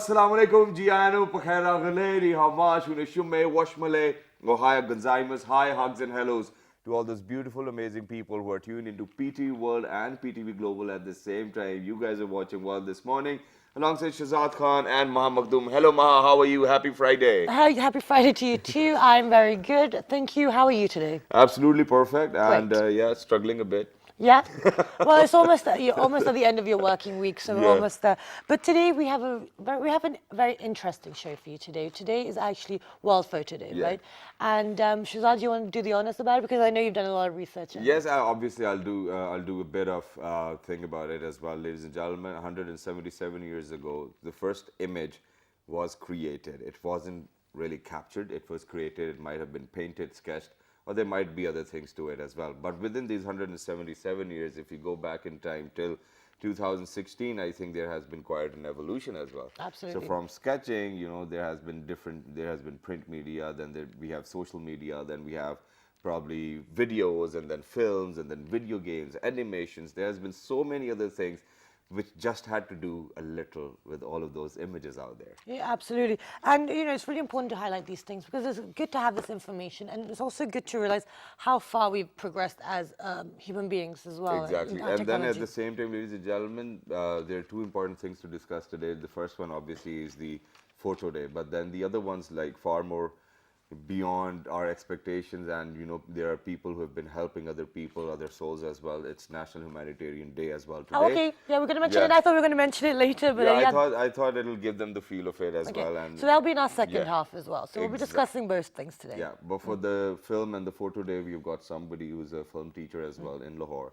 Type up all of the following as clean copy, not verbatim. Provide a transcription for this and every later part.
assalamu alaikum, Giano, Pakhaira Galeri, Hamash, Unishume, Washmale, Ohio Gonzaimas, hi, hugs and hellos to all those beautiful, amazing people who are tuned into PT World and PTV Global at the same time. You guys are watching World this morning alongside Shazad Khan and Maha Makhdoom. Hello, Maha, how are you? Happy Friday. Happy Friday to you too. I'm very good. Thank you. How are you today? Absolutely perfect, and Great. yeah, struggling a bit. Yeah. Well, it's almost you're almost at the end of your working week, so we're Yeah. almost there. But today we have a very interesting show for you today. Today is actually World Photo Day, Yeah. right? And Shazad, do you want to do the honors about it because I know you've done a lot of research. Yes, obviously I'll do a bit of thing about it as well, ladies and gentlemen. 177 years ago, the first image was created. It wasn't really captured. It was created. It might have been painted, sketched, or there might be other things to it as well. But within these 177 years, if you go back in time till 2016, I think there has been quite an evolution as well. Absolutely. So from sketching, there has been print media, then we have social media, then we have probably videos and then films and then video games, animations. There has been so many other things which just had to do a little with all of those images out there. Yeah, absolutely. And, it's really important to highlight these things because it's good to have this information and it's also good to realize how far we've progressed as human beings as well. Exactly. in our And then at technology. the same time, ladies and gentlemen, there are two important things to discuss today. The first one, obviously, is the photo day, but then the other one's like far more beyond our expectations, and there are people who have been helping other people, other souls as well. It's National Humanitarian Day as well today. Oh, okay. Yeah, we're going to mention Yeah. it. I thought we were going to mention it later, but Yeah, I thought it'll give them the feel of it as Okay. well. And So that'll be in our second yeah. half as well. So we'll be Exact- discussing both things today. Yeah, but for the film and the photo day, we've got somebody who's a film teacher as well in Lahore,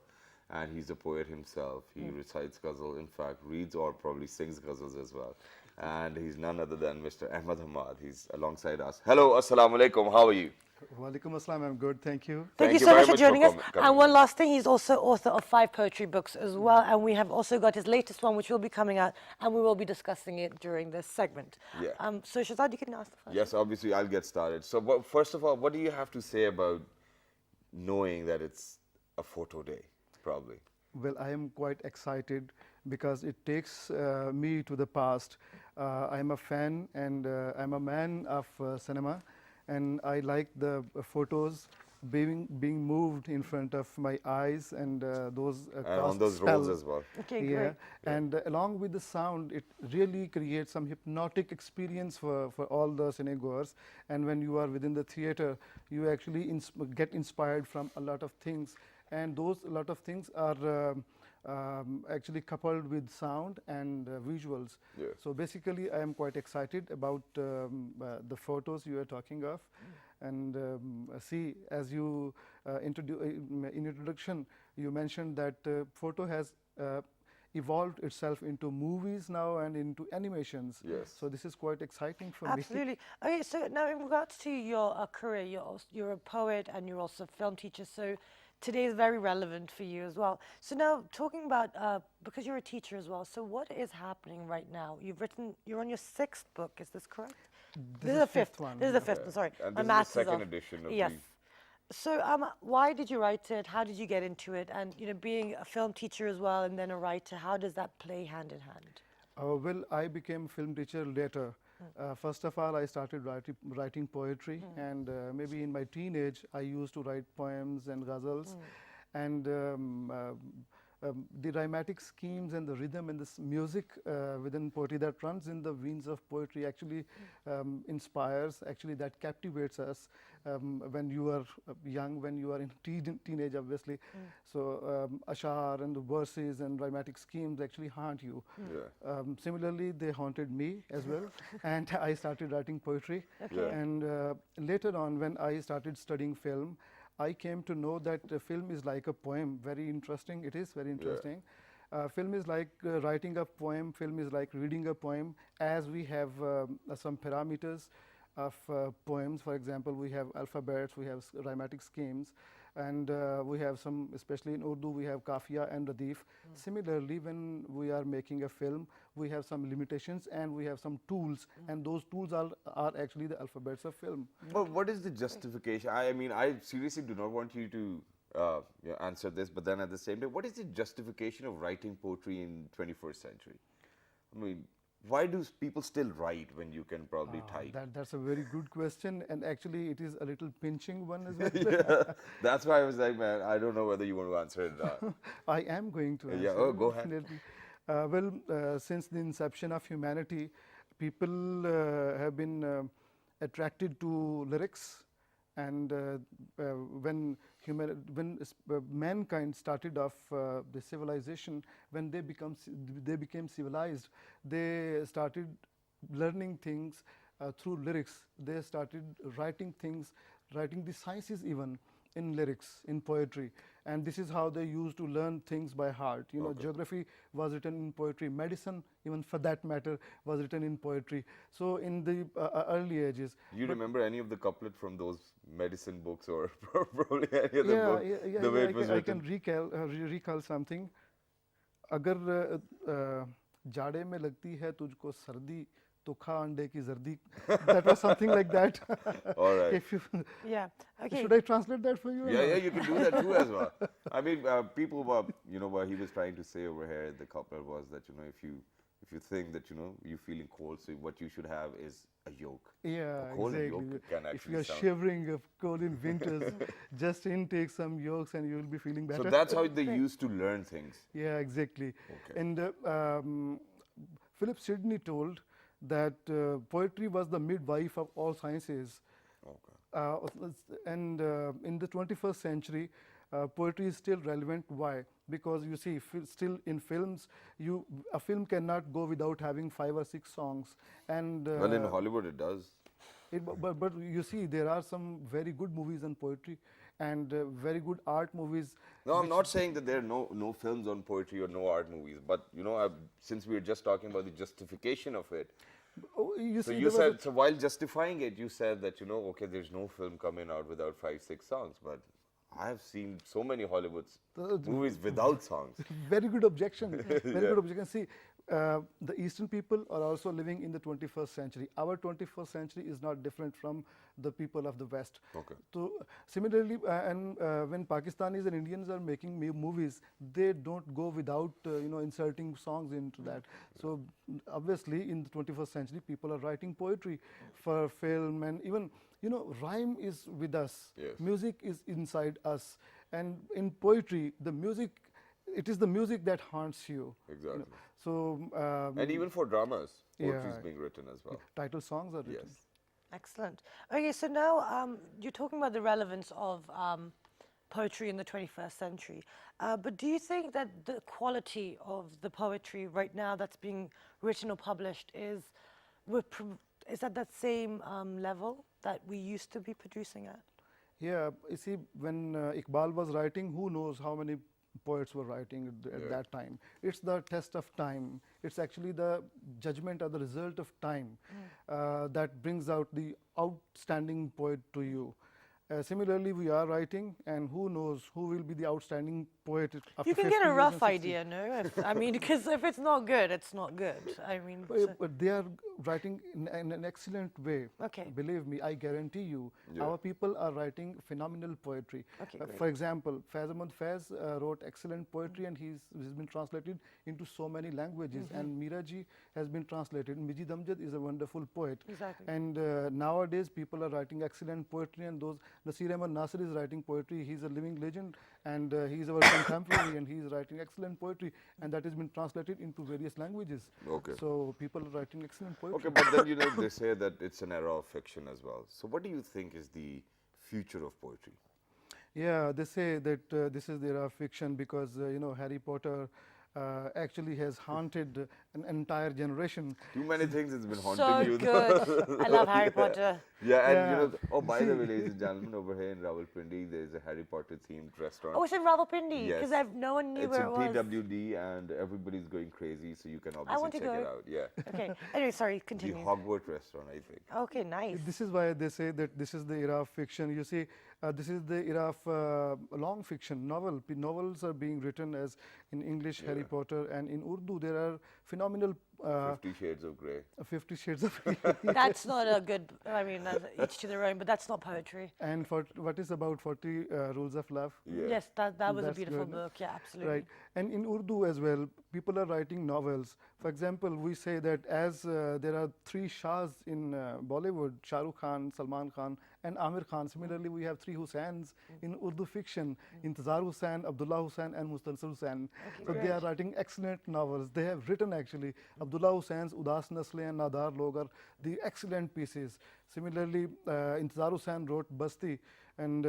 and he's a poet himself. He recites ghazal, in fact, reads or probably sings ghazals as well. And he's none other than Mr. Ahmad Hamad. He's alongside us. Hello, assalamu alaikum. How are you? Walaikum assalam, I'm good, thank you. Thank you so very much for joining us. coming. And one last thing, he's also author of 5 poetry books as well. And we have also got his latest one, which will be coming out, and we will be discussing it during this segment. Yeah. So Shazad, you can ask the first. Yes, obviously, I'll get started. So, first of all, what do you have to say about knowing that it's a photo day, probably? Well, I am quite excited because it takes me to the past. I'm a fan and I'm a man of cinema, and I like the photos being moved in front of my eyes, and those And on cast those roles spell. as well. Okay, Yeah, great. and along with the sound, it really creates some hypnotic experience for all the cinegoers. And when you are within the theater, you actually get inspired from a lot of things, and those lot of things are actually coupled with sound and visuals. Yeah. So basically, I am quite excited about the photos you are talking of. And see, as you in introduction, you mentioned that photo has evolved itself into movies now and into animations. Yes. So this is quite exciting for me. Absolutely. Okay, so now in regards to your career, you're a poet and you're also a film teacher. So today is very relevant for you as well. So now talking about, because you're a teacher as well, so what is happening right now? You're on your 6th book, is this correct? This is is the fifth 5th. one, This is the yeah. 5th, sorry. And My this is the maths second off. edition of Yes. the... So why did you write it? How did you get into it? And being a film teacher as well and then a writer, how does that play hand in hand? Well, I became film teacher later. First of all, I started writing poetry, and maybe in my teenage, I used to write poems and ghazals, and the rhymatic schemes and the rhythm and this music within poetry that runs in the veins of poetry actually inspires, actually that captivates us when you are young, when you are in teenage, obviously. So ashar and the verses and rhymatic schemes actually haunt you. Yeah. Similarly, they haunted me as well, and I started writing poetry. Yeah. And later on, when I started studying film, I came to know that film is like a poem. Very interesting. It is very interesting. Film is like writing a poem. Film is like reading a poem. As we have some parameters of poems. For example, we have alphabets, we have rhymatic schemes, and we have some, especially in Urdu, we have kafiya and radif. Similarly, when we are making a film, we have some limitations and we have some tools, and those tools are actually the alphabets of film. But what is the justification? I mean, I seriously do not want you to answer this, but then at the same time, what is the justification of writing poetry in 21st century? I mean, why do people still write when you can probably type? That's a very good question, and actually it is a little pinching one as well. Yeah, that's why I was like, man, I don't know whether you want to answer it or not. I am going to Yeah, answer, oh, go ahead. definitely. Since the inception of humanity, people have been attracted to lyrics, and when mankind started off the civilization, when they became civilized, they started learning things through lyrics. They started writing things, writing the sciences even in lyrics, in poetry. And this is how they used to learn things by heart. You know, geography was written in poetry. Medicine, even for that matter, was written in poetry. So in the early ages. You remember any of the couplet from those medicine books or probably any other Yeah, book, yeah, the way yeah, it was I can written? recall something. अगर जाड़े में लगती है तुझको सर्दी तो खा अंडे की जर्दी. That was something like that. All right. If you, Yeah. Okay. should I translate that for you? or Yeah, yeah, not? you can do that too as well. I mean, people were, you know, what he was trying to say over here, the couplet was that, you know, if you think that, you know, you're feeling cold, so what you should have is a yolk. Yeah, A cold exactly. yolk can If actually you are sound. shivering of cold in winters, just intake some yolks and you will be feeling better. So that's how they used to learn things. Yeah, exactly. Okay. And Philip Sidney told that poetry was the midwife of all sciences. Okay. And in the 21st century, poetry is still relevant. Why? Because you see, still in films, a film cannot go without having 5 or 6 songs. And Well, in Hollywood it does. but you see, there are some very good movies on poetry and very good art movies. No, I'm not saying that there are no films on poetry or no art movies, but you know, since we were just talking about the justification of it, Oh, you so see, you there was said, so while justifying it, you said that, you know, okay, there's no film coming out without 5, 6 songs, but I have seen so many Hollywood movies without songs. very good objection. Very good objection. See, the Eastern people are also living in the 21st century. Our 21st century is not different from the people of the West. Okay. So similarly, when Pakistanis and Indians are making movies, they don't go without inserting songs into that. So obviously, in the 21st century, people are writing poetry for film, and even rhyme is with us. Yes. Music is inside us, and in poetry, the music. It is the music that haunts you. Exactly. So And even for dramas, poetry is yeah. being written as well. title songs are written. Yes. Excellent. Okay, so now you're talking about the relevance of poetry in the 21st century. But do you think that the quality of the poetry right now that's being written or published is at that same level that we used to be producing at? Yeah, you see, when Iqbal was writing, who knows how many poets were writing at that time. It's the test of time. It's actually the judgment or the result of time that brings out the outstanding poet to you. Similarly, we are writing, and who knows who will be the outstanding poet after You can 50 get a years rough and 60. idea, no? I mean, because if it's not good, it's not good. I mean, But they are writing in an excellent way. Okay. Believe me, I guarantee you, our people are writing phenomenal poetry. Okay, great. For example, Faiz Ahmad Faiz wrote excellent poetry, and he's been translated into so many languages. And Meera ji has been translated. Mijid Amjad is a wonderful poet. Exactly. And nowadays, people are writing excellent poetry, and those Nasir Ahmad Nasir is writing poetry. He's a living legend, and he's our contemporary, and he's writing excellent poetry, and that has been translated into various languages. Okay. So people are writing excellent poetry. Okay, but then, you know, they say that it's an era of fiction as well. So what do you think is the future of poetry? Yeah, they say that this is the era of fiction because Harry Potter actually has haunted an entire generation. Too many things it's been haunting so you. good. I love Harry Potter. Yeah, and Yeah. you know, oh, by the way, ladies and gentlemen, over here in Rawalpindi, there's a Harry Potter themed restaurant. Oh, it's in Rawalpindi because Yes. no one knew It's where in it was. PWD, and everybody's going crazy, so you can want obviously to check it go. out. Yeah. Okay. Anyway, sorry. The Continue. Hogwarts restaurant, I think. Okay, nice. This is why they say that this is the era of fiction. You see, This is the era of long fiction, novels are being written as in English, Harry Potter, and in Urdu there are phenomenal 50 Shades of Grey. 50 Shades of Grey. That's not a good, I mean, that's each to their own, but that's not poetry. And for what is about 40 Rules of Love? Yeah. Yes, that was a That's beautiful good. book. Yeah, absolutely. Right. And in Urdu as well, people are writing novels. For example, we say that as there are three Shahs in Bollywood, Shah Rukh Khan, Salman Khan, and Amir Khan. Similarly, we have three Hussains in Urdu fiction, Intizar Hussain, Abdullah Hussain, and Mustansir Hussain. So they are writing excellent novels. They have written actually, Abdullah Hussein's Udas Nasle and Nadar Log are the excellent pieces. Similarly, Intizar Hussain wrote Basti, and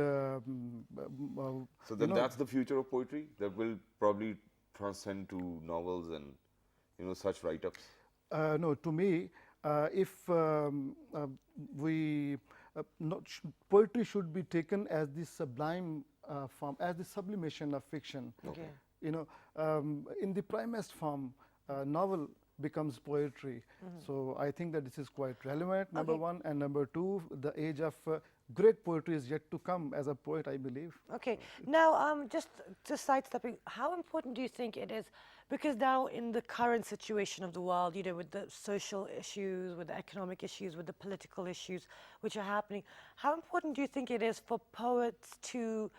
So then that's the future of poetry that will probably transcend to novels and such write-ups. no, to me, if we not poetry should be taken as the sublime form, as the sublimation of fiction. Okay. In the primest form, novel becomes poetry. So I think that this is quite relevant, number one. And number two, the age of great poetry is yet to come as a poet, I believe. Okay. Now, just sidestepping, how important do you think it is? Because now in the current situation of the world, with the social issues, with the economic issues, with the political issues which are happening, how important do you think it is for poets to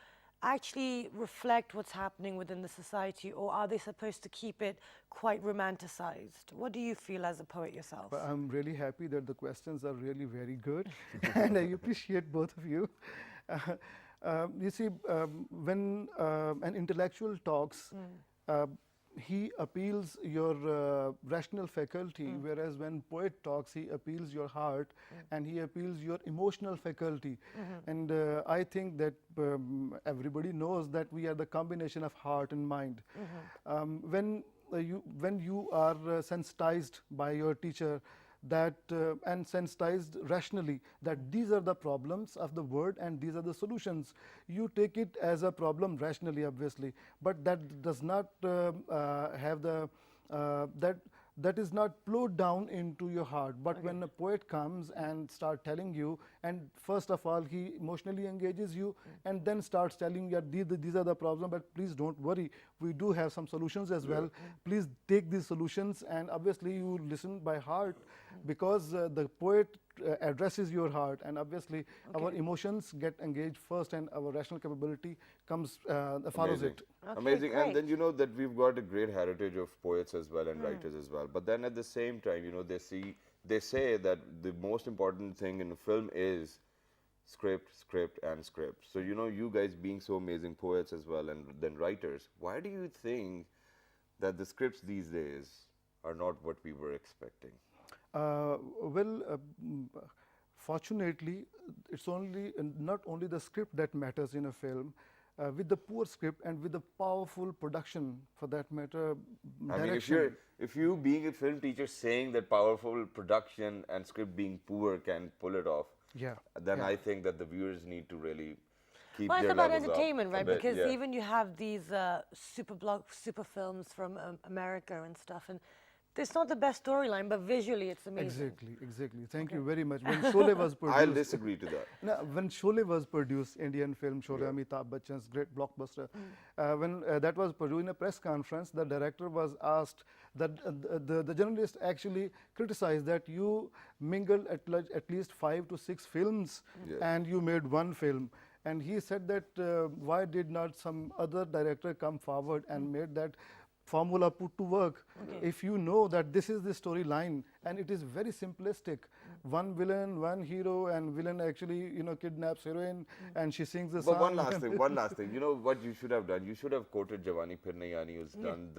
actually reflect what's happening within the society, or are they supposed to keep it quite romanticized? What do you feel as a poet yourself? But I'm really happy that the questions are really very good, and I appreciate both of you. You see, when an intellectual talks, he appeals your rational faculty, whereas when poet talks, he appeals your heart and he appeals your emotional faculty. And I think that everybody knows that we are the combination of heart and mind. When you are sensitized by your teacher, that and sensitized rationally that these are the problems of the world and these are the solutions, you take it as a problem rationally, obviously, but that does not have the that is not flowed down into your heart. But when a poet comes and start telling you, and first of all he emotionally engages you and then starts telling you that these are the problems, but please don't worry, we do have some solutions as well. Please take these solutions, and obviously you listen by heart because the poet addresses your heart, and obviously our emotions get engaged first and our rational capability comes follows Amazing. it. Okay, Amazing. great. And then that we've got a great heritage of poets as well and writers as well. But then at the same time, they say that the most important thing in a film is script, and script. So you guys being so amazing poets as well and then writers, why do you think that the scripts these days are not what we were expecting? Fortunately, it's not only the script that matters in a film. With the poor script and with the powerful production, for that matter, I mean, direction. if you being a film teacher saying that powerful production and script being poor can pull it off, Yeah, then yeah. I think that the viewers need to really keep Well, it's their about levels up entertainment, a right? bit, Because yeah. even you have these super films from America and stuff, and it's not the best storyline, but visually it's amazing. Exactly. Thank you very much. When Sholay was produced, I'll disagree to that. no, when Sholay was produced, Indian film Sholay, Amitabh Bachchan's great blockbuster, when that was produced in a press conference, the director was asked that the journalist actually criticized that you mingled at least 5 to 6 films and you made one film. And he said that why did not some other director come forward and made that formula put to work? If you know that this is the storyline and it is very simplistic, one villain, one hero, and villain actually kidnaps heroine and she sings the song. But one last thing. You know what you should have done? You should have quoted Jawani Phir Nahi Aani, who's done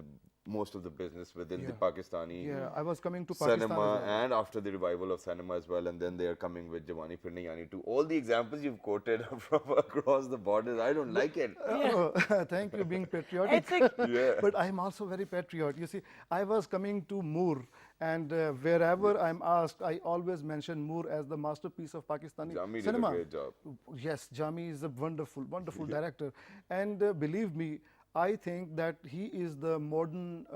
most of the business within the Pakistani Yeah, I was coming to Pakistan as cinema well. and after the revival of cinema as well, and then they are coming with Jawani Phir Nahi Aani too. All the examples you've quoted from across the borders, I don't like it. Oh, thank you, being patriotic. Yeah. But I'm also very patriotic. You see, I was coming to Moor, and wherever I'm asked, I always mention Moor as the masterpiece of Pakistani Jami did a cinema. great job. Yes, Jami is a wonderful, wonderful director. And believe me, I think that he is the modern,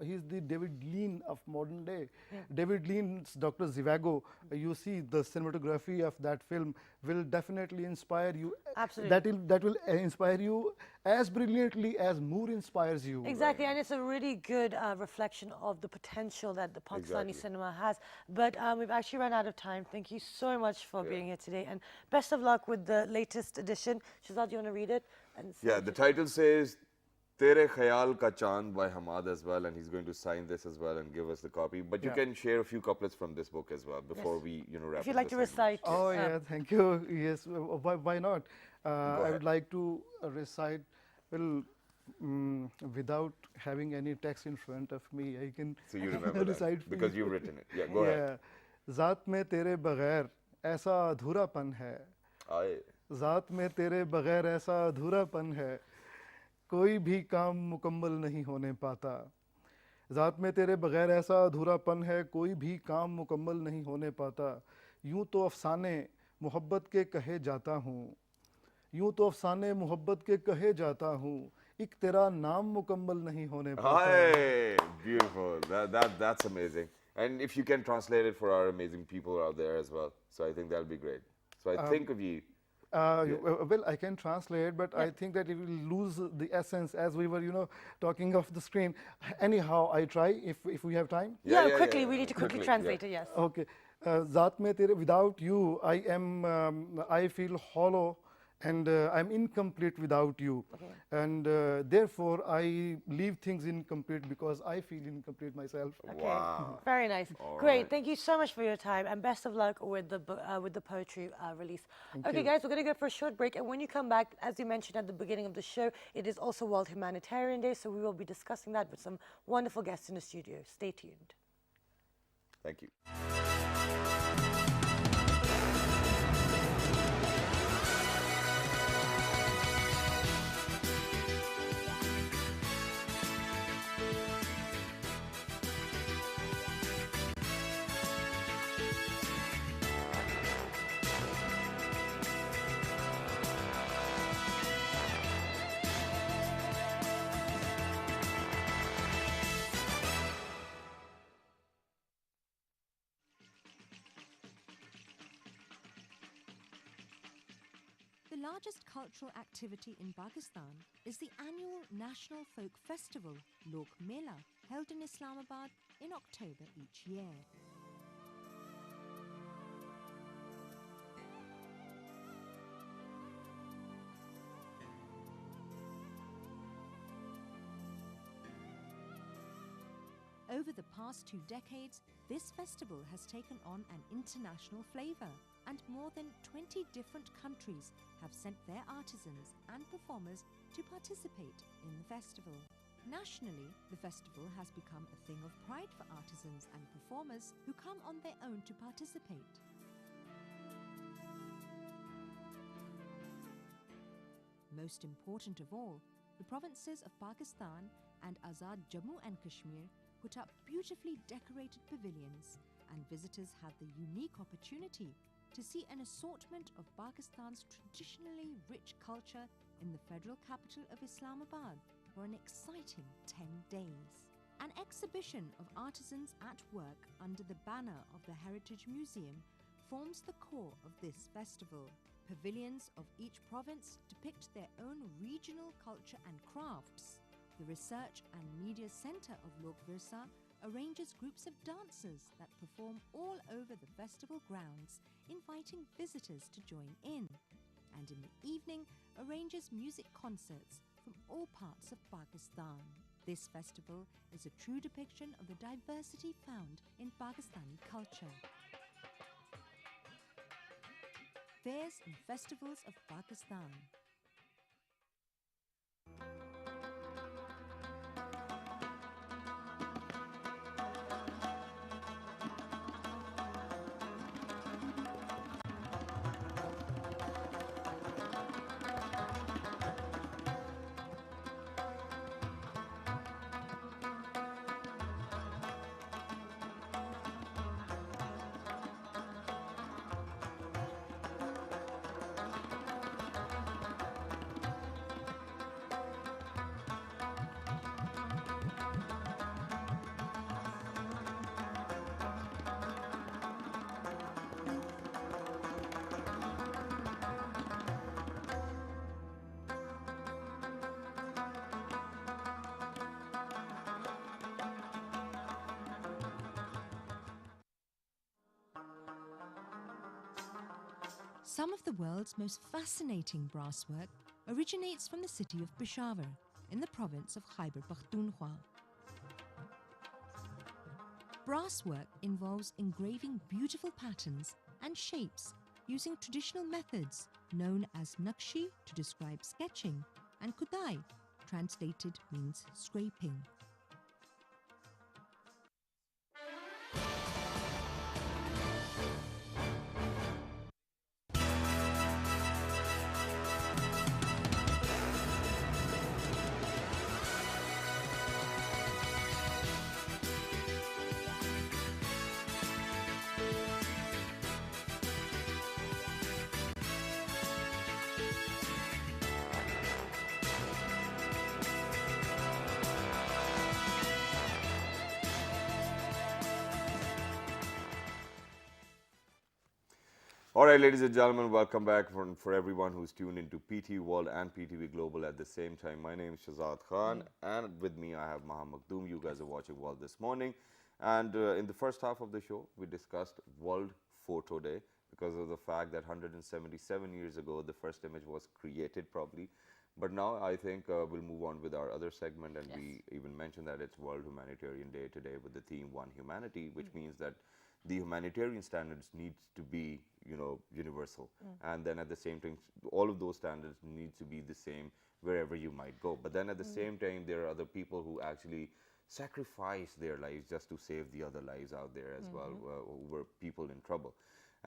he is the David Lean of modern day. David Lean's Dr. Zhivago, you see the cinematography of that film will definitely inspire you. Absolutely. That will inspire you as brilliantly as Moore inspires you. Exactly, and it's a really good reflection of the potential that the Pakistani Exactly. cinema has. But we've actually run out of time. Thank you so much for being here today, and best of luck with the latest edition. Shazad, do you want to read it? And Yeah, the title says Tere Khayal Ka Chand by Hamad as well, and he's going to sign this as well and give us the copy. But you Yeah. can share a few couplets from this book as well before Yes. we, wrap If you'd up like the to segment. recite. Oh yeah, thank you. Yes, why not? Go I ahead. would like to recite, well, without having any text in front of me. I can So you remember recite that for because you. you've written it. Yeah, go ahead. Yeah, ज़ात में तेरे बगैर ऐसा अधूरापन है, Aye. ज़ात में तेरे बगैर ऐसा अधूरापन है, कोई भी काम मुकम्मल नहीं होने पाता. ज़ात में तेरे बगैर ऐसा अधूरापन है, कोई भी काम मुकम्मल नहीं होने पाता. यूं तो अफसाने मोहब्बत के कहे जाता हूँ, यूं तो अफसाने मोहब्बत के कहे जाता हूँ, एक तेरा नाम मुकम्मल नहीं होने पाता. Hi, beautiful. That's amazing. And if you can translate it for our amazing people out there as well, so I think that'll be great. So I think of you. Well, I can translate, but I think that it will lose the essence as we were, talking off the screen. Anyhow, I try if we have time. Yeah, quickly. We need to quickly yeah. translate it. Yes. Okay. Zaat mein tere, without you, I feel hollow and I'm incomplete without you. And therefore, I leave things incomplete because I feel incomplete myself. Okay. Wow. Very nice. All Great. right. Thank you so much for your time, and best of luck with the poetry release. Okay, you. guys, we're going to go for a short break, and when you come back, as you mentioned at the beginning of the show, it is also World Humanitarian Day, so we will be discussing that with some wonderful guests in the studio. Stay tuned. Thank you. The largest cultural activity in Pakistan is the annual National Folk Festival, Lok Mela, held in Islamabad in October each year. Over the past 2 decades, this festival has taken on an international flavour, and more than 20 different countries have sent their artisans and performers to participate in the festival. Nationally, the festival has become a thing of pride for artisans and performers who come on their own to participate. Most important of all, the provinces of Pakistan and Azad Jammu and Kashmir put up beautifully decorated pavilions, and visitors had the unique opportunity to see an assortment of Pakistan's traditionally rich culture in the federal capital of Islamabad for an exciting 10 days. An exhibition of artisans at work under the banner of the Heritage Museum forms the core of this festival. Pavilions of each province depict their own regional culture and crafts. The Research and Media Centre of Lok Virsa arranges groups of dancers that perform all over the festival grounds, inviting visitors to join in, and in the evening arranges music concerts from all parts of Pakistan. This festival is a true depiction of the diversity found in Pakistani culture. Fairs and Festivals of Pakistan. Some of the world's most fascinating brasswork originates from the city of Peshawar in the province of Khyber Pakhtunkhwa. Brasswork involves engraving beautiful patterns and shapes using traditional methods known as nakshi to describe sketching and kudai, translated means scraping. All right, ladies and gentlemen, welcome back for everyone who's tuned into PT World and PTV Global at the same time. My name is Shahzad Khan, and with me I have Mohammad Maktoum. You guys are watching World this morning. And in the first half of the show, we discussed World Photo Day because of the fact that 177 years ago, the first image was created probably. But now I think we'll move on with our other segment, and we even mentioned that it's World Humanitarian Day today with the theme One Humanity, which means that the humanitarian standards needs to be, universal. And then at the same time, all of those standards need to be the same wherever you might go. But then at the same time, there are other people who actually sacrifice their lives just to save the other lives out there as well, who were people in trouble.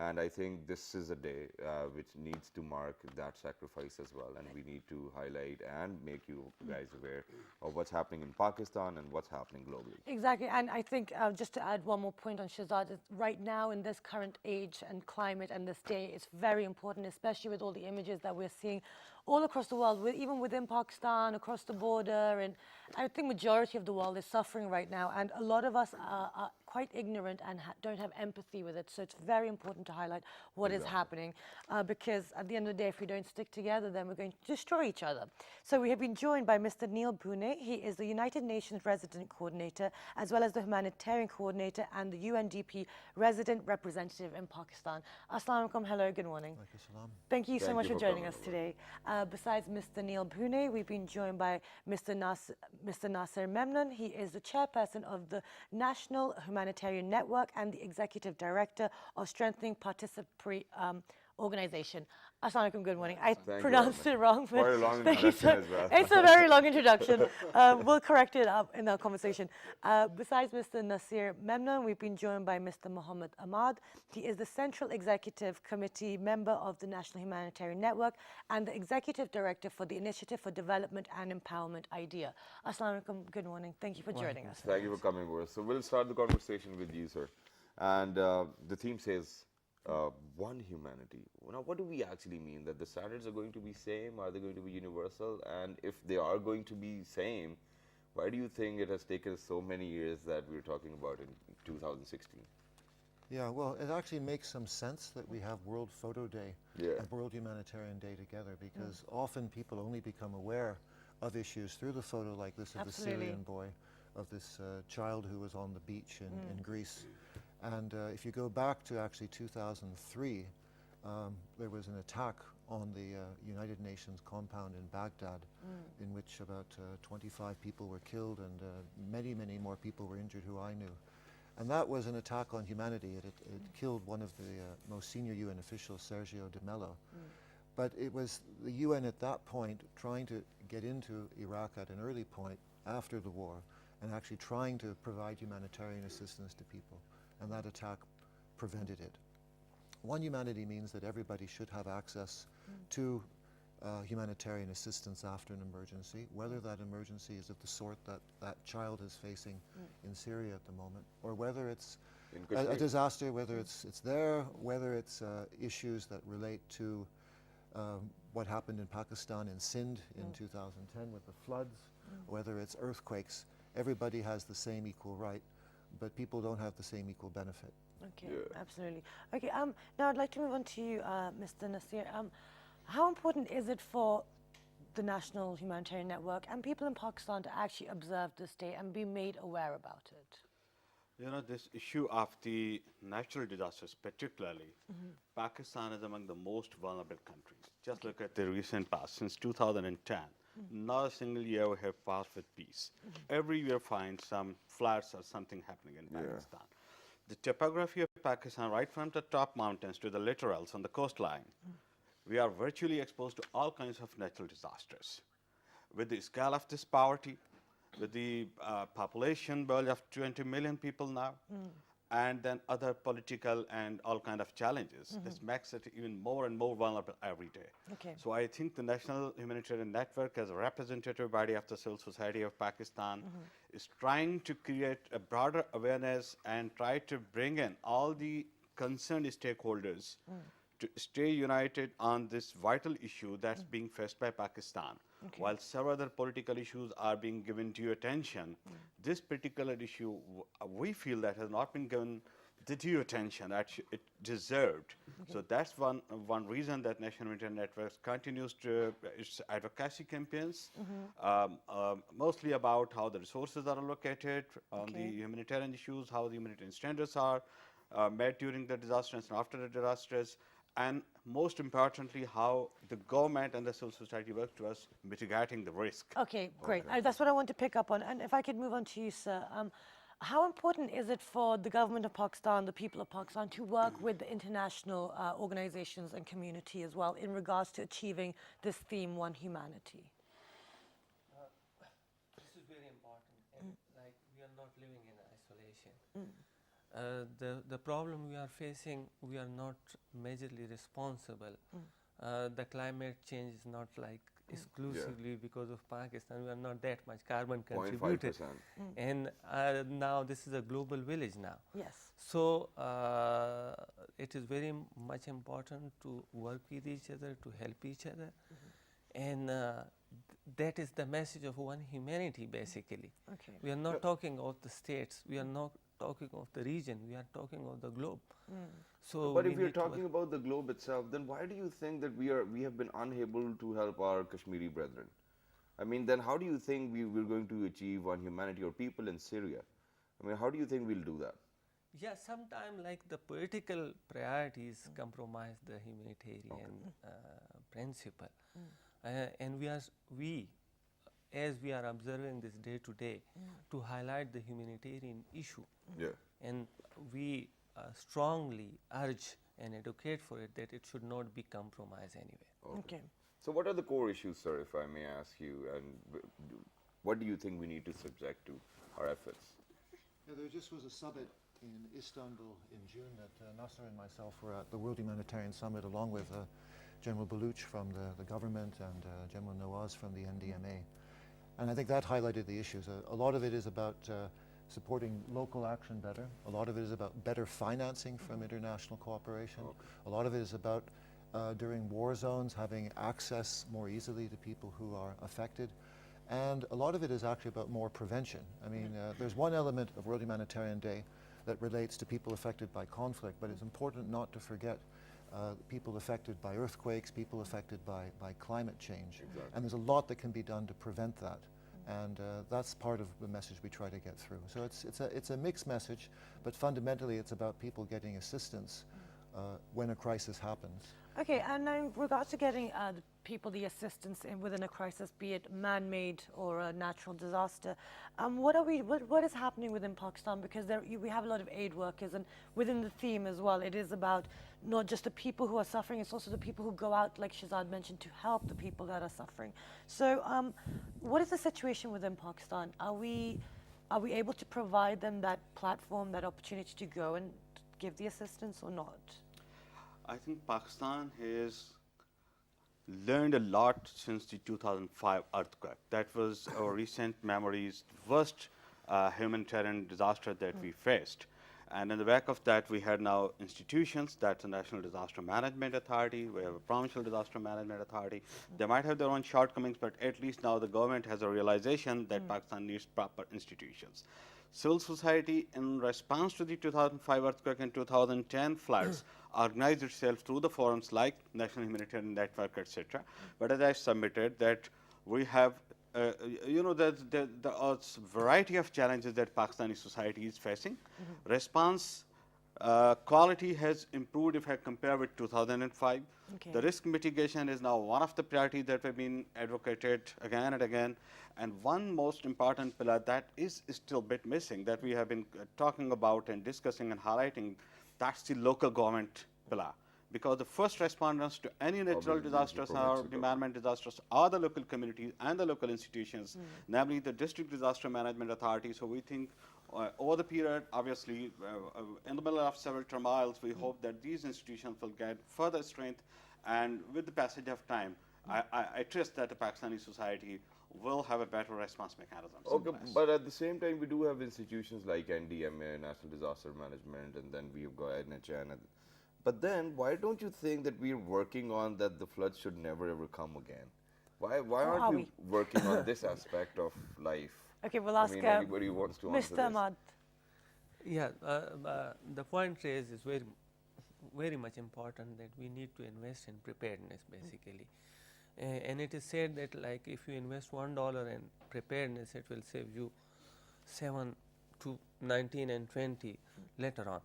And I think this is a day which needs to mark that sacrifice as well. And we need to highlight and make you guys aware of what's happening in Pakistan and what's happening globally. Exactly, and I think just to add one more point on Shahzad, is right now in this current age and climate and this day, it's very important, especially with all the images that we're seeing all across the world, even within Pakistan, across the border, and I think majority of the world is suffering right now, and a lot of us are quite ignorant and don't have empathy with it. So it's very important to highlight what is happening, because at the end of the day, if we don't stick together, then we're going to destroy each other. So we have been joined by Mr. Neil Bune. He is the United Nations Resident Coordinator, as well as the Humanitarian Coordinator and the UNDP Resident Representative in Pakistan. Assalamu alaikum. Hello, good morning. Thank you so much for joining us today. Besides Mr. Neil Bune, we've been joined by Mr. Nasser Memnon. He is the chairperson of the National Humanitarian Network and the Executive Director of Strengthening Participatory Organization. Assalamu alaikum, good morning. I pronounced it wrong. But quite a long introduction as well. It's a very long introduction. We'll correct it up in our conversation. Besides Mr. Nasir Memnon, we've been joined by Mr. Muhammad Ahmad. He is the Central Executive Committee member of the National Humanitarian Network and the Executive Director for the Initiative for Development and Empowerment IDEA. Assalamu alaikum, good morning. Thank you for joining us. Thank you for coming over. So we'll start the conversation with you, sir. And the theme says, one humanity. Now, what do we actually mean? That the standards are going to be same? Are they going to be universal? And if they are going to be same, why do you think it has taken so many years that we're talking about in 2016? Yeah, well, it actually makes some sense that we have World Photo Day and World Humanitarian Day together, because often people only become aware of issues through the photo like this of the Syrian boy, of this child who was on the beach in Greece. And if you go back to actually 2003, there was an attack on the United Nations compound in Baghdad, in which about 25 people were killed and many, many more people were injured who I knew. And that was an attack on humanity. It killed one of the most senior UN officials, Sergio de Mello. But it was the UN at that point trying to get into Iraq at an early point after the war and actually trying to provide humanitarian assistance to people. And that attack prevented it. One humanity means that everybody should have access to humanitarian assistance after an emergency, whether that emergency is of the sort that that child is facing in Syria at the moment, or whether it's a disaster, whether it's there, whether it's issues that relate to what happened in Pakistan in Sindh in 2010 with the floods, whether it's earthquakes. Everybody has the same equal right, but people don't have the same equal benefit. Okay, absolutely. Okay, now I'd like to move on to you, Mr. Nasir. How important is it for the National Humanitarian Network and people in Pakistan to actually observe this day and be made aware about it? You know, this issue of the natural disasters, particularly, Pakistan is among the most vulnerable countries. Just look at the recent past. Since 2010, not a single year we have passed with peace. Every year find some floods or something happening in Pakistan. The topography of Pakistan, right from the top mountains to the littorals on the coastline, we are virtually exposed to all kinds of natural disasters. With the scale of this poverty, with the population bulge of 20 million people now, and then other political and all kind of challenges, this makes it even more and more vulnerable every day. Okay. So I think the National Humanitarian Network, as a representative body of the civil society of Pakistan, is trying to create a broader awareness and try to bring in all the concerned stakeholders to stay united on this vital issue that's being faced by Pakistan. While several other political issues are being given due attention, this particular issue, we feel that has not been given the due attention that it deserved. So that's one reason that National Humanitarian Networks continues to its advocacy campaigns, mostly about how the resources are allocated on the humanitarian issues, how the humanitarian standards are met during the disasters and after the disasters, and most importantly, how the government and the civil society work towards mitigating the risk. Okay, great. That's what I want to pick up on. And if I could move on to you, sir. How important is it for the government of Pakistan, the people of Pakistan, to work with the international organizations and community as well in regards to achieving this theme, One Humanity? This is very important, and like we are not living in isolation. The problem we are facing, we are not majorly responsible. The climate change is not like exclusively because of Pakistan. We are not that much carbon contributed. 0.5%. And now this is a global village now. Yes. So it is very much important to work with each other, to help each other. And that is the message of One Humanity, basically. Okay. We are not talking of the states, we are not talking of the region, we are talking of the globe. So But we if we're need to talking about the globe itself, then why do you think that we have been unable to help our Kashmiri brethren? I mean, then how do you think we're going to achieve One Humanity or people in Syria? I mean, how do you think we'll do that? Yeah, sometimes like the political priorities compromise the humanitarian principle. And as we are observing this day to day, to highlight the humanitarian issue. Yeah. And we strongly urge and advocate for it that it should not be compromised anyway. Okay. So what are the core issues, sir, if I may ask you, and what do you think we need to subject to our efforts? Yeah, there just was a summit in Istanbul in June that Nasser and myself were at, the World Humanitarian Summit, along with General Baluch from the government and General Nawaz from the NDMA. And I think that highlighted the issues. A lot of it is about supporting local action better. A lot of it is about better financing from international cooperation. A lot of it is about, during war zones, having access more easily to people who are affected. And a lot of it is actually about more prevention. I mean, there's one element of World Humanitarian Day that relates to people affected by conflict, but it's important not to forget people affected by earthquakes, people affected by climate change. Exactly. And there's a lot that can be done to prevent that. And that's part of the message we try to get through. So it's a mixed message, but fundamentally it's about people getting assistance when a crisis happens. Okay, and now in regards to getting the people the assistance within a crisis, be it man-made or a natural disaster, what is happening within Pakistan? Because we have a lot of aid workers, and within the theme as well, it is about not just the people who are suffering, it's also the people who go out, like Shahzad mentioned, to help the people that are suffering. So what is the situation within Pakistan? Are we able to provide them that platform, that opportunity to go and give the assistance or not? I think Pakistan has learned a lot since the 2005 earthquake. That was our recent memories, worst humanitarian disaster that we faced. And in the back of that, we had now institutions. That's the National Disaster Management Authority. We have a Provincial Disaster Management Authority. They might have their own shortcomings, but at least now the government has a realization that Pakistan needs proper institutions. Civil society, in response to the 2005 earthquake and 2010 floods, organized itself through the forums like National Humanitarian Network, etc. But as I submitted that we have you know, there are variety of challenges that Pakistani society is facing. Response quality has improved if I compare with 2005. Okay. The risk mitigation is now one of the priorities that have been advocated again and again. And one most important pillar that is still a bit missing that we have been talking about and discussing and highlighting, that's the local government pillar. Because the first responders to any natural disasters or environment disasters are the local communities and the local institutions, namely the district disaster management authority. So we think over the period, obviously, in the middle of several turmoils, we hope that these institutions will get further strength. And with the passage of time, I trust that the Pakistani society will have a better response mechanism. Okay, but at the same time, we do have institutions like NDMA, National Disaster Management, and then we've got NHN. But then, why don't you think that we're working on that the floods should never ever come again? Why aren't we working on this aspect of life? Okay, we'll ask anybody who wants to answer Mr. this. Ahmad. Yeah, the point raised is very much important that we need to invest in preparedness basically. And it is said that like if you invest $1 in preparedness, it will save you 7 to 19 and 20 later on.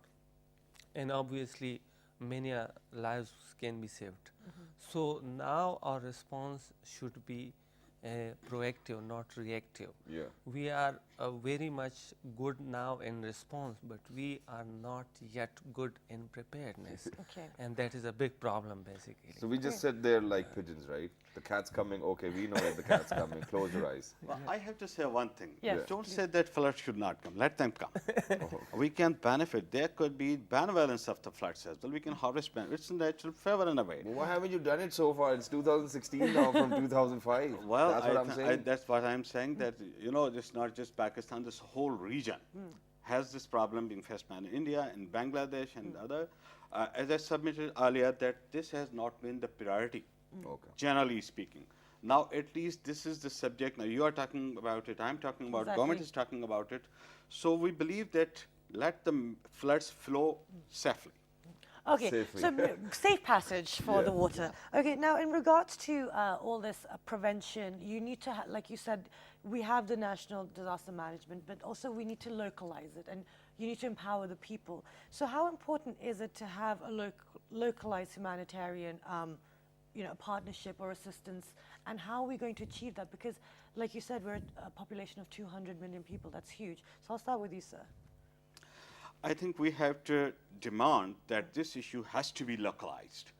And obviously many lives can be saved. So now our response should be proactive, not reactive. Yeah. We are very much good now in response, but we are not yet good in preparedness. Okay. And that is a big problem basically. So we just sit there like pigeons, right? The cat's coming, okay, we know that the cat's coming, close your eyes. Well, I have to say one thing. Yes, Don't say that floods should not come. Let them come. We can benefit. There could be benevolence of the floods as well. We can harvest benefits. It's a natural favor in a way. Well, why haven't you done it so far? It's 2016 now from 2005. Well, that's what I'm saying. That's what I'm saying, that, you know, it's not just Pakistan, this whole region has this problem being faced by India and Bangladesh and other. As I submitted earlier, that this has not been the priority, generally speaking. Now, at least this is the subject. Now, you are talking about it, I'm talking about it, government is talking about it. So we believe that let the floods flow safely. Okay, Safely. so safe passage for the water. Okay, now in regards to all this prevention, you need to, like you said, we have the national disaster management, but also we need to localize it and you need to empower the people. So how important is it to have a localized humanitarian partnership or assistance, and how are we going to achieve that? Because like you said, we're a population of 200 million people, that's huge. So I'll start with you, sir. I think we have to demand that this issue has to be localized.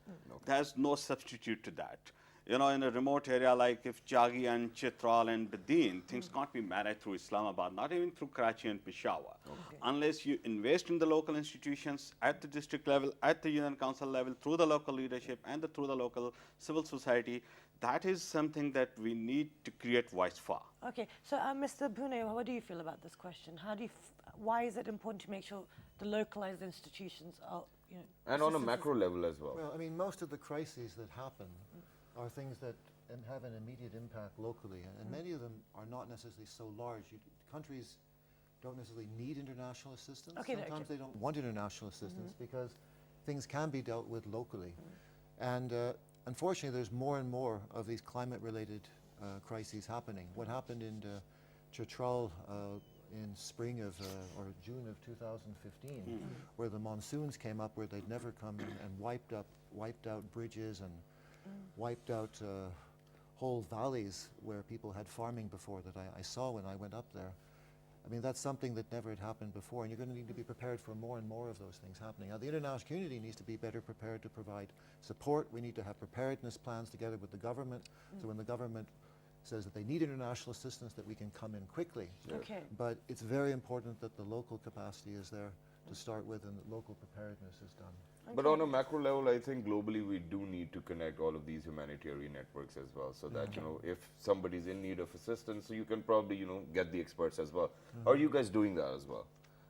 There's no substitute to that. You know, in a remote area like if Chagi and Chitral and Badin, things can't be managed through Islamabad, not even through Karachi and Peshawar. Unless you invest in the local institutions at the district level, at the Union Council level, through the local leadership and through the local civil society, that is something that we need to create voice for. Okay, so Mr. Pune, what do you feel about this question? How do you why is it important to make sure the localized institutions are, and on a macro level as well? Well, I mean, most of the crises that happen are things that have an immediate impact locally, and many of them are not necessarily so large. Countries don't necessarily need international assistance. Okay, Sometimes they don't want international assistance because things can be dealt with locally. And unfortunately, there's more and more of these climate-related crises happening. What happened in Chitral in spring of or June of 2015, where the monsoons came up where they'd never come in and wiped out bridges and wiped out whole valleys where people had farming before that I saw when I went up there. I mean, that's something that never had happened before, and you're going to need to be prepared for more and more of those things happening. Now, the international community needs to be better prepared to provide support. We need to have preparedness plans together with the government, so when the government says that they need international assistance, that we can come in quickly. Okay. But it's very important that the local capacity is there to start with and that local preparedness is done. But on a macro level, I think globally we do need to connect all of these humanitarian networks as well, so that, if somebody's in need of assistance, so you can probably, get the experts as well. How are you guys doing that as well?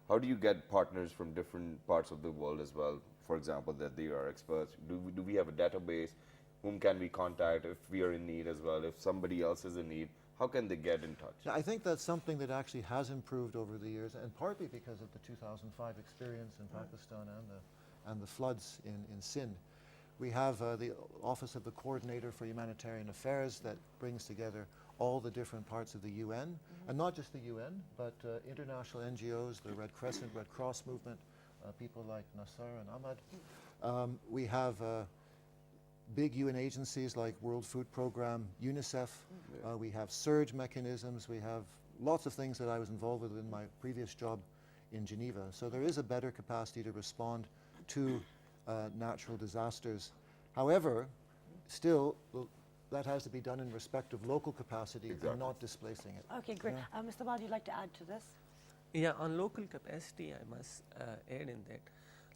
How do you get partners from different parts of the world as well, for example, that they are experts? Do we have a database? Whom can we contact if we are in need as well? If somebody else is in need, how can they get in touch? Yeah, I think that's something that actually has improved over the years, and partly because of the 2005 experience in Pakistan and the floods in Sindh. We have the Office of the Coordinator for Humanitarian Affairs that brings together all the different parts of the UN, and not just the UN, but international NGOs, the Red Crescent, Red Cross movement, people like Nasser and Ahmad. We have big UN agencies like World Food Programme, UNICEF. We have surge mechanisms. We have lots of things that I was involved with in my previous job in Geneva. So there is a better capacity to respond to natural disasters. However, still, that has to be done in respect of local capacity and not displacing it. Okay, great. Mr. Bad, you'd like to add to this? Yeah, on local capacity, I must add in that,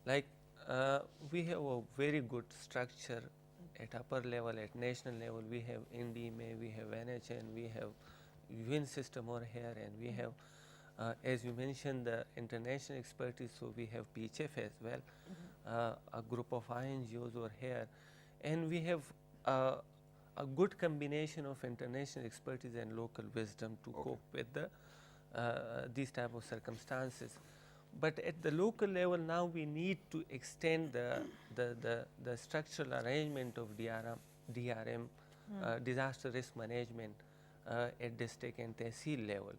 like we have a very good structure at upper level, at national level. We have NDMA, we have NHN, we have UN system over here, and we have, as you mentioned, the international expertise. So we have PHF as well, a group of INGOs over here, and we have a good combination of international expertise and local wisdom to cope with the these type of circumstances. But at the local level now, we need to extend the structural arrangement of DRM, disaster risk management, at district and tehsil level.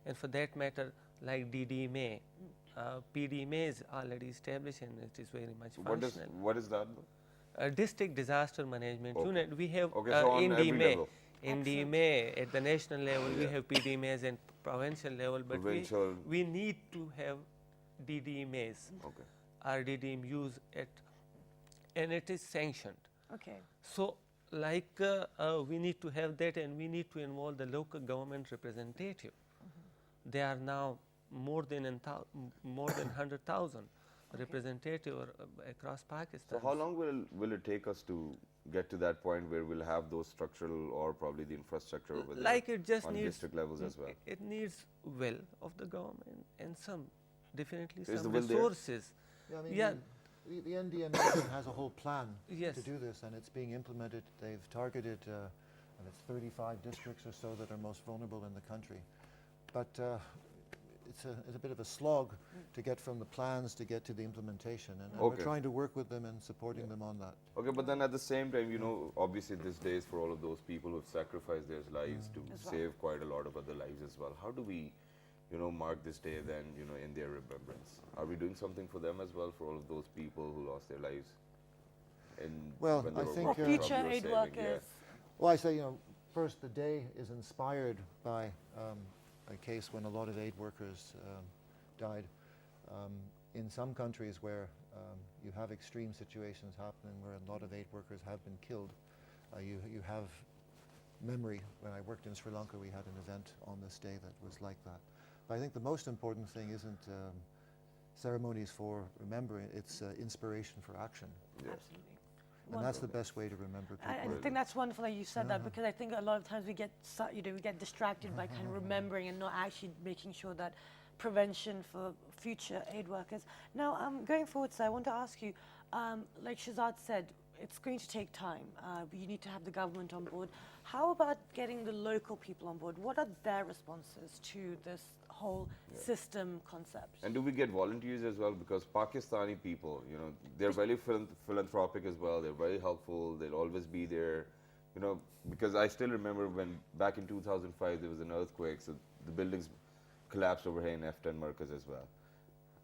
And for that matter, like DDMA, PDMA is already established and it is very much functional. What is that? District disaster management unit. We have so on every level. NDMA at the national level, we have PDMAs and provincial level, but we need to have DDMAs, RDDMUs and it is sanctioned. Okay. So like we need to have that, and we need to involve the local government representative. They are now more than 100,000 representative across Pakistan. So how long will it take us to get to that point where we'll have those structural or probably the infrastructure over there? Like it just on needs district levels as well. It needs will of the government and some definitely Is some the will there? resources. Yeah, I mean, Yeah. The NDMA has a whole plan Yes. to do this, and it's being implemented. They've targeted, and it's 35 districts or so that are most vulnerable in the country. But it's a bit of a slog to get from the plans to get to the implementation, and we're trying to work with them and supporting them on that. Okay, but then at the same time, you know, obviously these days for all of those people who've sacrificed their lives to save quite a lot of other lives as well, how do we, you know, mark this day then, you know, in their remembrance? Are we doing something for them as well, for all of those people who lost their lives? Well, when they I were think, Or walking future around, you were aid saving, workers. Well, I say, you know, first the day is inspired by a case when a lot of aid workers died. In some countries where you have extreme situations happening where a lot of aid workers have been killed, you have memory. When I worked in Sri Lanka, we had an event on this day that was like that. But I think the most important thing isn't ceremonies for remembering, it's inspiration for action. Absolutely. And that's the best way to remember people. I think that's wonderful that you said that, because I think a lot of times we get we get distracted by kind of remembering and not actually making sure that prevention for future aid workers. Now, going forward, sir, I want to ask you, like Shahzad said, it's going to take time. You need to have the government on board. How about getting the local people on board? What are their responses to this whole system concept? And do we get volunteers as well? Because Pakistani people, you know, they're very philanthropic as well. They're very helpful. They'll always be there, you know, because I still remember when back in 2005 there was an earthquake, so the buildings collapsed over here in F10 Markaz as well.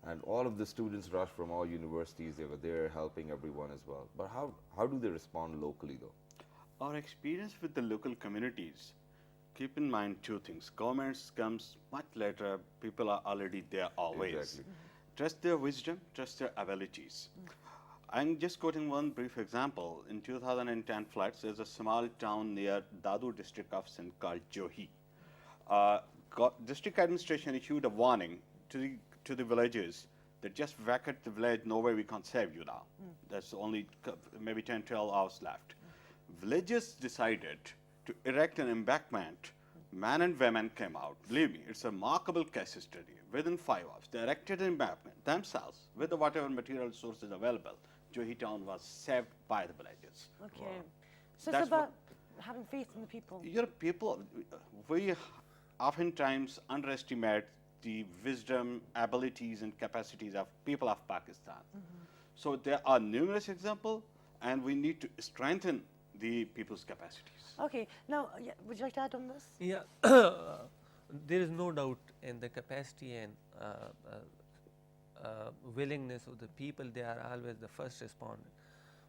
And all of the students rushed from all universities. They were there helping everyone as well. But how do they respond locally though? Our experience with the local communities, keep in mind two things. Governments comes much later. People are already there always. Exactly. Trust their wisdom, trust their abilities. I'm just quoting one brief example. In 2010 floods, there's a small town near Dadu district of Sindh called Johi. District administration issued a warning to the villagers that just vacate the village, no way we can't save you now. There's only maybe 10, 12 hours left. Villagers decided to erect an embankment. Men and women came out. Believe me, it's a remarkable case study. Within 5 hours, they erected an embankment themselves with the whatever material sources available. Johi town was saved by the villagers. Okay. So That's it's about having faith in the people. Your people, we oftentimes underestimate the wisdom, abilities, and capacities of people of Pakistan. So there are numerous examples, and we need to strengthen the people's capacities. Okay, now, yeah, would you like to add on this? Yeah, there is no doubt in the capacity and willingness of the people. They are always the first responder,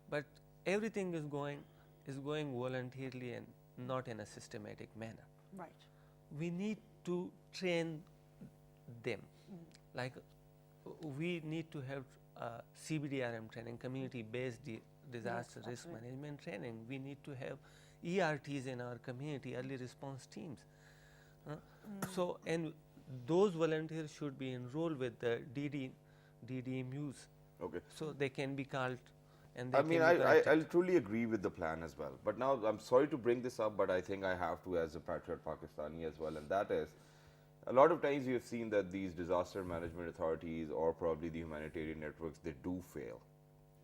but everything is going voluntarily and not in a systematic manner. Right. We need to train them, like we need to have CBDRM training, community based disaster risk management training. We need to have ERTs in our community, early response teams. So, and those volunteers should be enrolled with the DDMUs. Okay. So they can be called, and they I can mean, be corrected. I'll truly agree with the plan as well. But now, I'm sorry to bring this up, but I think I have to as a patriot Pakistani as well. And that is, a lot of times you've seen that these disaster management authorities or probably the humanitarian networks, they do fail.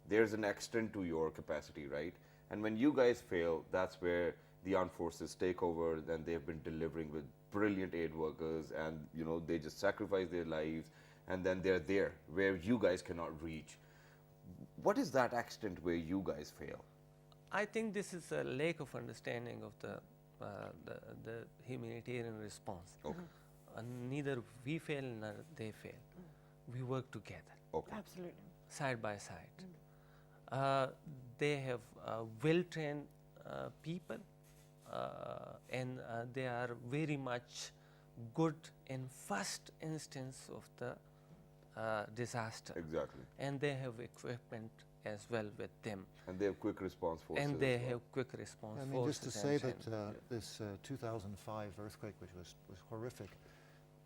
There's an extent to your capacity, right? And when you guys fail, that's where the armed forces take over, and they've been delivering with brilliant aid workers, and you know, they just sacrifice their lives, and then they're there where you guys cannot reach. What is that extent where you guys fail? I think this is a lack of understanding of the humanitarian response. Okay. Neither we fail nor they fail. We work together, Okay. Absolutely. side by side. They have well-trained people, and they are very much good in first instance of the disaster. Exactly. And they have equipment as well with them. And they have quick response forces. And they as well. have quick response I mean, just to forces say and that this 2005 earthquake, which was horrific,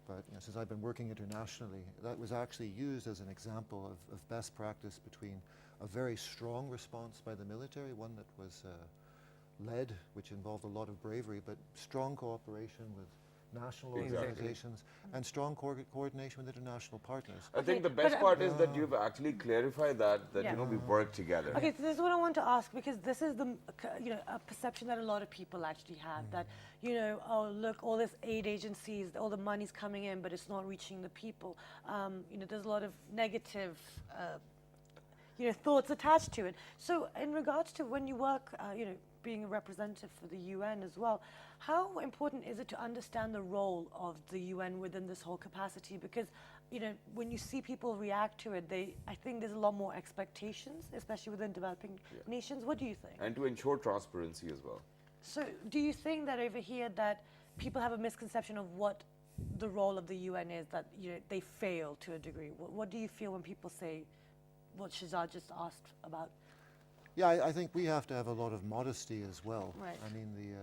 but you know, since I've been working internationally, that was actually used as an example of best practice between a very strong response by the military, one that was led, which involved a lot of bravery, but strong cooperation with national Exactly. organizations and strong coordination with international partners. I think the Okay, best but, part is that you've actually clarified that Yeah. you know, we work together. Okay, so this is what I want to ask, because this is the you know, a perception that a lot of people actually have, that, you know, oh look, all this aid agencies, all the money's coming in, but it's not reaching the people. You know, there's a lot of negative you know, thoughts attached to it. So in regards to when you work, you know, being a representative for the UN as well, how important is it to understand the role of the UN within this whole capacity? Because, you know, when you see people react to it, I think there's a lot more expectations, especially within developing nations. What do you think? And to ensure transparency as well. So do you think that over here that people have a misconception of what the role of the UN is, that, you know, they fail to a degree? What do you feel when people say what Shahzad just asked about? Yeah, I think we have to have a lot of modesty as well. Right. I mean, the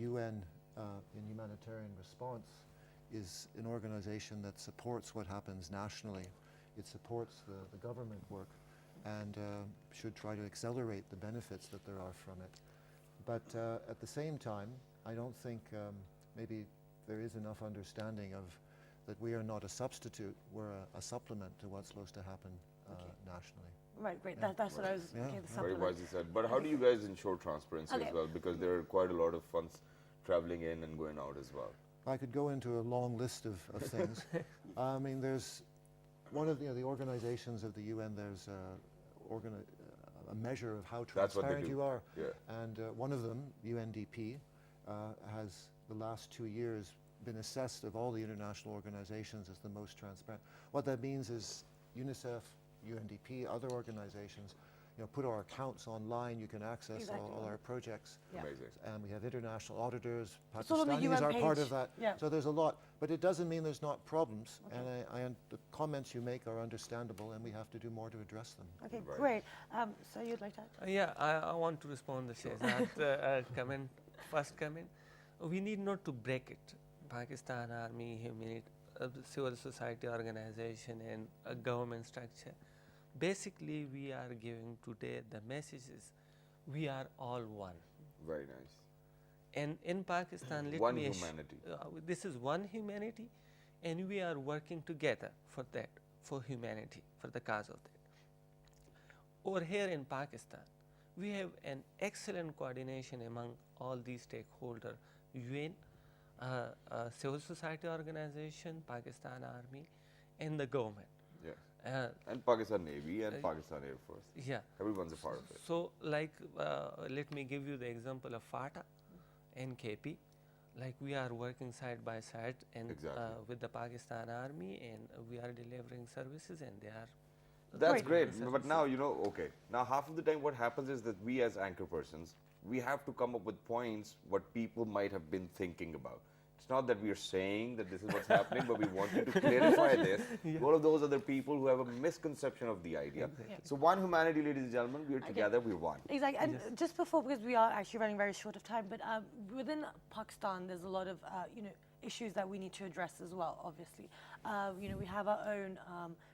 UN in humanitarian response is an organization that supports what happens nationally. It supports the government work and should try to accelerate the benefits that there are from it. But at the same time, I don't think maybe there is enough understanding of that we are not a substitute, we're a supplement to what's supposed to happen nationally. Right, great. That's what I was. Yeah. Okay, the Very supplement. wisely said. But how do you guys ensure transparency Okay. as well? Because there are quite a lot of funds traveling in and going out as well. I could go into a long list of things. I mean, there's one of the organizations of the UN, there's a measure of how That's what they transparent do. you are. Yeah. And one of them, UNDP, has the last 2 years been assessed of all the international organizations as the most transparent. What that means is UNICEF, UNDP, other organizations, you know, put our accounts online. You can access Exactly. all our projects. Yeah. Amazing. And we have international auditors. It's all on the Pakistanis UN are part page. of that. Yeah. So there's a lot, but it doesn't mean there's not problems. And the comments you make are understandable, and we have to do more to address them. Okay, Right. great. So you'd like to add? Yeah, I want to respond to Shehzad comment. First comment, we need not to break it. Pakistan Army, civil society organization, and a government structure. Basically, we are giving today the message is we are all one. Very nice. And in Pakistan, let One me humanity. This is one humanity, and we are working together for that, for humanity, for the cause of that. Over here in Pakistan, we have an excellent coordination among all these stakeholders, UN, civil society organization, Pakistan Army, and the government. Yeah. And Pakistan Navy and Pakistan Air Force. Yeah. Everyone's a part of it. So, like, let me give you the example of FATA and KP. Like, we are working side by side and with the Pakistan Army, and we are delivering services, and they are. That's great. But now, you know, okay. Now, half of the time what happens is that we as anchor persons, we have to come up with points what people might have been thinking about. It's not that we are saying that this is what's happening, but we want you to clarify this. All of those other people who have a misconception of the idea. So One Humanity, ladies and gentlemen, we are together, we're one. Exactly. And just before, because we are actually running very short of time, but within Pakistan, there's a lot of, you know, issues that we need to address as well, obviously. You know, we have our own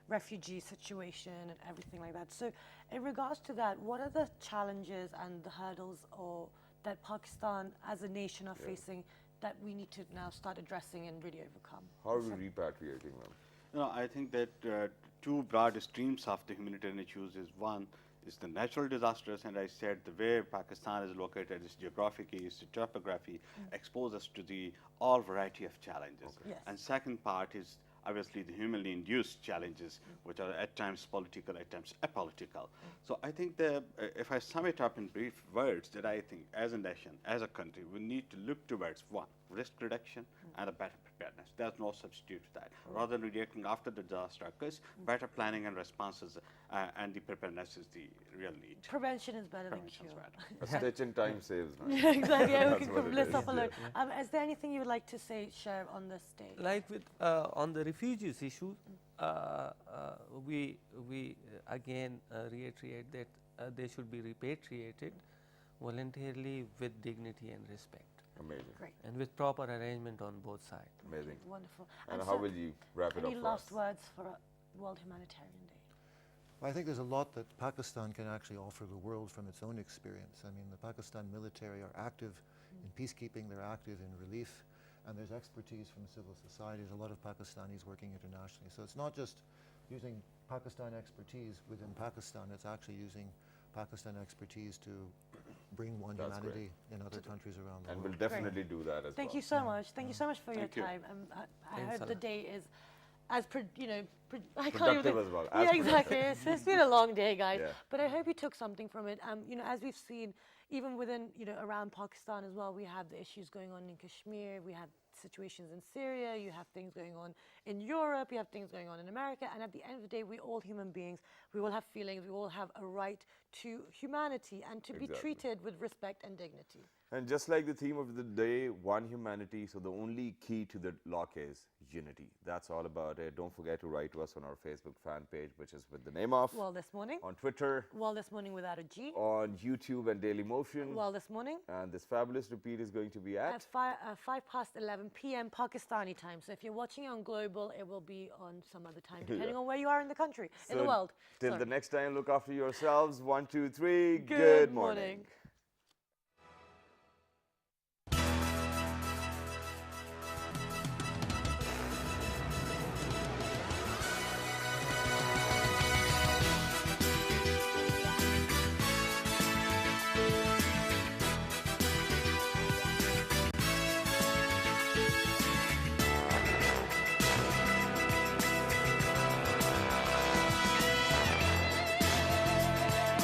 refugee situation and everything like that. So in regards to that, what are the challenges and the hurdles or that Pakistan as a nation are facing that we need to now start addressing and really overcome? How are we repatriating them? No, I think that two broad streams of the humanitarian issues is one is the natural disasters, and I said the way Pakistan is located, its geographic, its topography, exposes us to the all variety of challenges. Yes. And second part is obviously the humanly induced challenges, which are at times political, at times apolitical. So I think that if I sum it up in brief words, that I think as a nation, as a country, we need to look towards one, risk reduction and a better preparedness. There's no substitute to that. Rather than reacting after the disaster occurs, better planning and responses and the preparedness is the real need. Prevention is better than Prevention is cure. better. A stitch in time saves nine. Yeah, exactly. Yeah, we That's what can it list is. off alone. Is there anything you would like to say, share on this stage? Like with on the refugees issue, we again reiterate that they should be repatriated voluntarily with dignity and respect, Amazing. Great. and with proper arrangement on both sides. Amazing. Wonderful. And so how will you wrap it up any for last us? words for World Humanitarian Day? I think there's a lot that Pakistan can actually offer the world from its own experience. I mean, the Pakistan military are active in peacekeeping, they're active in relief, and there's expertise from civil society. There's a lot of Pakistanis working internationally. So it's not just using Pakistan expertise within Pakistan, it's actually using Pakistan expertise to bring One That's Humanity in other countries around the And world. we'll definitely do that as Thank well. you so much. Thank you so much for Thank your you. time. I Thanks hope a the lot. day is as you know, I can't even Productive think- as well, Yeah, as exactly. It's been a long day, guys. Yeah. But I hope you took something from it. You know, as we've seen, even within, you know, around Pakistan as well, we have the issues going on in Kashmir. We have situations in Syria. You have things going on in Europe. You have things going on in America. And at the end of the day, we're all human beings. We all have feelings. We all have a right to humanity and to be Exactly. treated with respect and dignity. And just like the theme of the day, One Humanity, so the only key to the lock is unity. That's all about it. Don't forget to write to us on our Facebook fan page, which is with the name of, Well, this morning. on Twitter, Well, this morning without a G. on YouTube and Daily Motion. Well, this morning. And this fabulous repeat is going to be At at 5:11 p.m. Pakistani time. So if you're watching on global, it will be on some other time, depending on where you are in the country, in the So world. Till Sorry. the next time, look after yourselves. 1, 2, 3. Good morning.